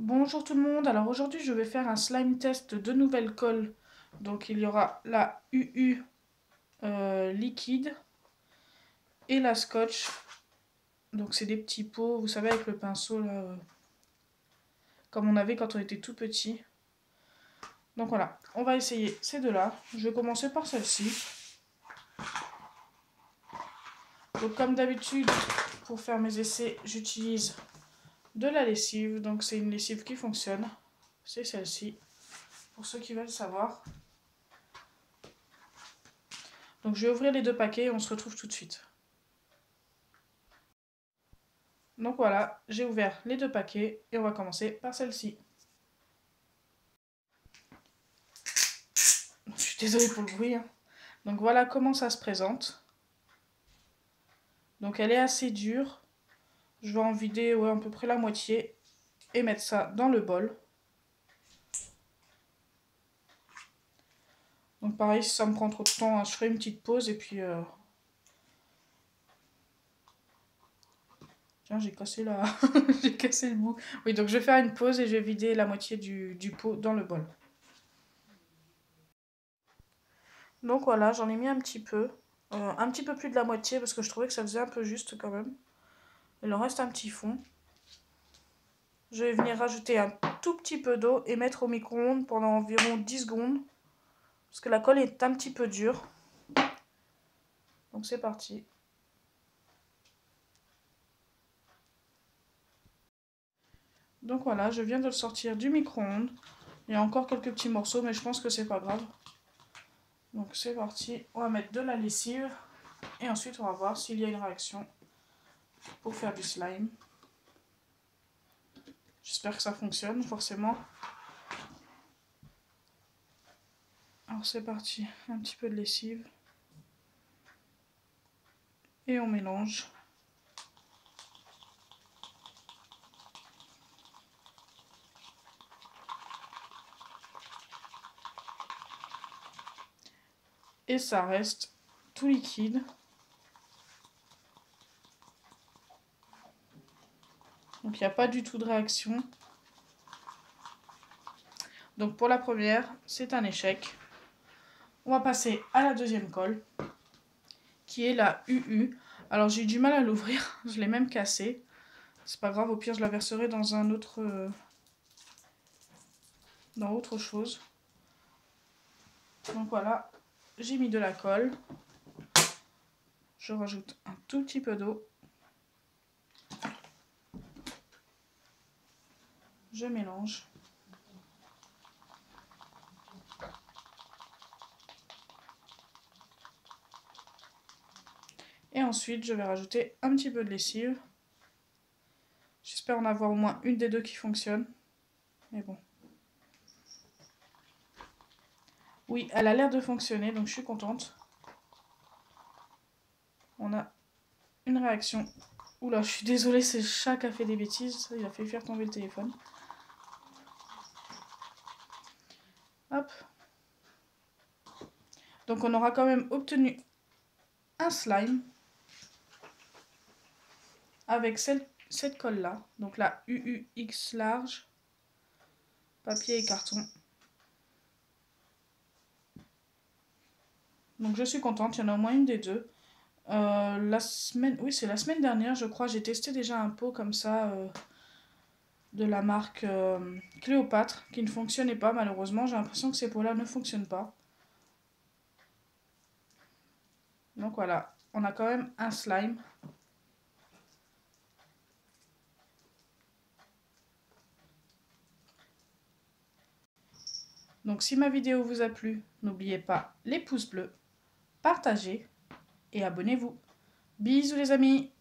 Bonjour tout le monde, alors aujourd'hui je vais faire un slime test de nouvelles colles. Donc il y aura la UU liquide et la scotch. Donc c'est des petits pots, vous savez, avec le pinceau là, comme on avait quand on était tout petit. Donc voilà, on va essayer ces deux-là. Je vais commencer par celle-ci. Donc comme d'habitude, pour faire mes essais, j'utilise de la lessive. Donc c'est une lessive qui fonctionne. C'est celle-ci, pour ceux qui veulent savoir. Donc je vais ouvrir les deux paquets et on se retrouve tout de suite. Donc voilà, j'ai ouvert les deux paquets et on va commencer par celle-ci. Je suis désolée pour le bruit. Donc voilà comment ça se présente. Donc elle est assez dure. Je vais en vider à peu près la moitié et mettre ça dans le bol. Donc pareil, si ça me prend trop de temps, je ferai une petite pause et puis... Tiens, j'ai cassé la... j'ai cassé le bout. Oui, donc je vais faire une pause et je vais vider la moitié du pot dans le bol. Donc voilà, j'en ai mis un petit peu plus de la moitié parce que je trouvais que ça faisait un peu juste quand même. Il en reste un petit fond. Je vais venir rajouter un tout petit peu d'eau et mettre au micro-ondes pendant environ 10 secondes. Parce que la colle est un petit peu dure. Donc c'est parti. Donc voilà, je viens de le sortir du micro-ondes. Il y a encore quelques petits morceaux, mais je pense que c'est pas grave. Donc c'est parti. On va mettre de la lessive. Et ensuite on va voir s'il y a une réaction pour faire du slime. J'espère que ça fonctionne, forcément. Alors c'est parti. Un petit peu de lessive. Et on mélange. Et ça reste tout liquide. Donc il n'y a pas du tout de réaction. Donc pour la première, c'est un échec. On va passer à la deuxième colle, qui est la UU. Alors j'ai eu du mal à l'ouvrir, je l'ai même cassée. C'est pas grave, au pire je la verserai dans un autre... dans autre chose. Donc voilà, j'ai mis de la colle. Je rajoute un tout petit peu d'eau. Je mélange. Et ensuite, je vais rajouter un petit peu de lessive. J'espère en avoir au moins une des deux qui fonctionne. Mais bon. Oui, elle a l'air de fonctionner, donc je suis contente. On a une réaction. Oula, je suis désolée, c'est le chat qui a fait des bêtises. Il a fait faire tomber le téléphone. Hop. Donc on aura quand même obtenu un slime avec cette colle là. Donc la UUX large. Papier et carton. Donc je suis contente, il y en a au moins une des deux. La semaine dernière, je crois, j'ai testé déjà un pot comme ça de la marque Cléopâtre qui ne fonctionnait pas malheureusement. J'ai l'impression que ces pots-là ne fonctionnent pas. Donc voilà, on a quand même un slime. Donc si ma vidéo vous a plu, n'oubliez pas les pouces bleus, partagez et abonnez-vous. Bisous les amis!